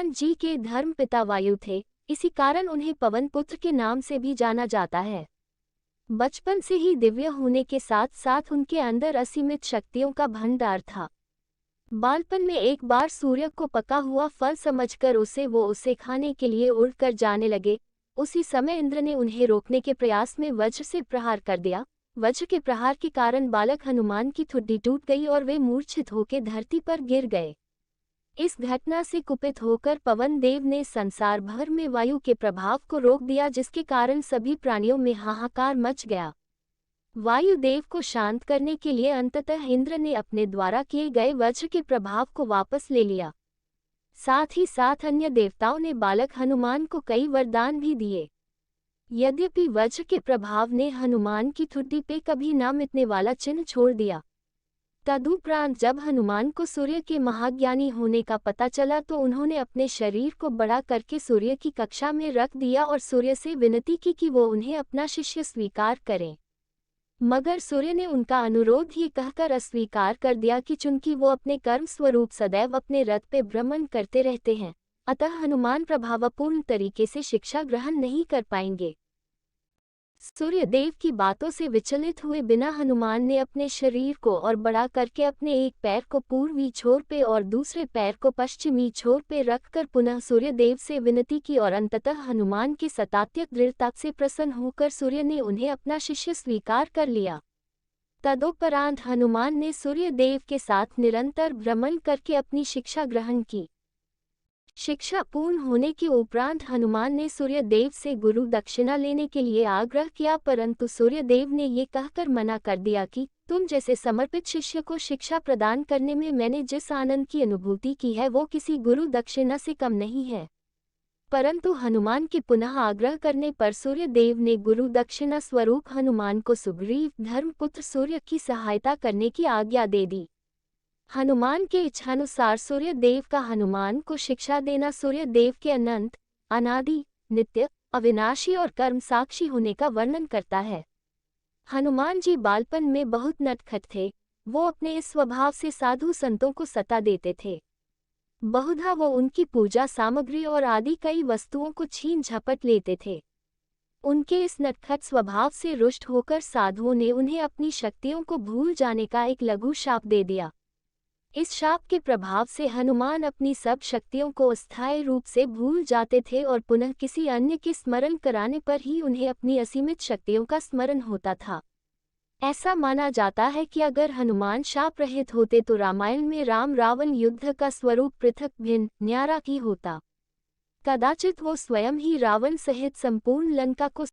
जी के धर्म पिता वायु थे, इसी कारण उन्हें पवन पुत्र के नाम से भी जाना जाता है। बचपन से ही दिव्य होने के साथ साथ उनके अंदर असीमित शक्तियों का भंडार था। बालपन में एक बार सूर्य को पका हुआ फल समझकर उसे खाने के लिए उड़कर जाने लगे। उसी समय इंद्र ने उन्हें रोकने के प्रयास में वज्र से प्रहार कर दिया। वज्र के प्रहार के कारण बालक हनुमान की ठुड्डी टूट गई और वे मूर्छित होकर धरती पर गिर गए। इस घटना से कुपित होकर पवन देव ने संसार भर में वायु के प्रभाव को रोक दिया, जिसके कारण सभी प्राणियों में हाहाकार मच गया। वायुदेव को शांत करने के लिए अंततः इंद्र ने अपने द्वारा किए गए वज्र के प्रभाव को वापस ले लिया। साथ ही साथ अन्य देवताओं ने बालक हनुमान को कई वरदान भी दिए। यद्यपि वज्र के प्रभाव ने हनुमान की ठुड्डी पे कभी न मिटने वाला चिन्ह छोड़ दिया। तदुपरांत जब हनुमान को सूर्य के महाज्ञानी होने का पता चला तो उन्होंने अपने शरीर को बड़ा करके सूर्य की कक्षा में रख दिया और सूर्य से विनती की कि वो उन्हें अपना शिष्य स्वीकार करें। मगर सूर्य ने उनका अनुरोध ये कहकर अस्वीकार कर दिया कि चूंकि वो अपने कर्म स्वरूप सदैव अपने रथ पे भ्रमण करते रहते हैं, अतः हनुमान प्रभावपूर्ण तरीके से शिक्षा ग्रहण नहीं कर पाएंगे। सूर्य देव की बातों से विचलित हुए बिना हनुमान ने अपने शरीर को और बड़ा करके अपने एक पैर को पूर्वी छोर पे और दूसरे पैर को पश्चिमी छोर पे रखकर पुनः सूर्य देव से विनती की और अंततः हनुमान की सतात्यक दृढ़ता से प्रसन्न होकर सूर्य ने उन्हें अपना शिष्य स्वीकार कर लिया। तदुपरांत हनुमान ने सूर्य देव के साथ निरंतर भ्रमण करके अपनी शिक्षा ग्रहण की। शिक्षा पूर्ण होने के उपरांत हनुमान ने सूर्य देव से गुरु दक्षिणा लेने के लिए आग्रह किया, परंतु सूर्य देव ने ये कहकर मना कर दिया कि तुम जैसे समर्पित शिष्य को शिक्षा प्रदान करने में मैंने जिस आनंद की अनुभूति की है वो किसी गुरु दक्षिणा से कम नहीं है। परंतु हनुमान के पुनः आग्रह करने पर सूर्य देव ने गुरु दक्षिणा स्वरूप हनुमान को सुग्रीव धर्मपुत्र सूर्य की सहायता करने की आज्ञा दे दी। हनुमान के इच्छानुसार सूर्य देव का हनुमान को शिक्षा देना सूर्य देव के अनंत, अनादि, नित्य, अविनाशी और कर्म साक्षी होने का वर्णन करता है। हनुमान जी बालपन में बहुत नटखट थे। वो अपने इस स्वभाव से साधु संतों को सता देते थे। बहुधा वो उनकी पूजा सामग्री और आदि कई वस्तुओं को छीन झपट लेते थे। उनके इस नटखट स्वभाव से रुष्ट होकर साधुओं ने उन्हें अपनी शक्तियों को भूल जाने का एक लघु शाप दे दिया। इस शाप के प्रभाव से हनुमान अपनी सब शक्तियों को अस्थायी रूप से भूल जाते थे और पुनः किसी अन्य के स्मरण कराने पर ही उन्हें अपनी असीमित शक्तियों का स्मरण होता था। ऐसा माना जाता है कि अगर हनुमान शाप रहित होते तो रामायण में राम रावण युद्ध का स्वरूप पृथक भिन्न न्यारा ही होता। कदाचित वो स्वयं ही रावण सहित संपूर्ण लंका को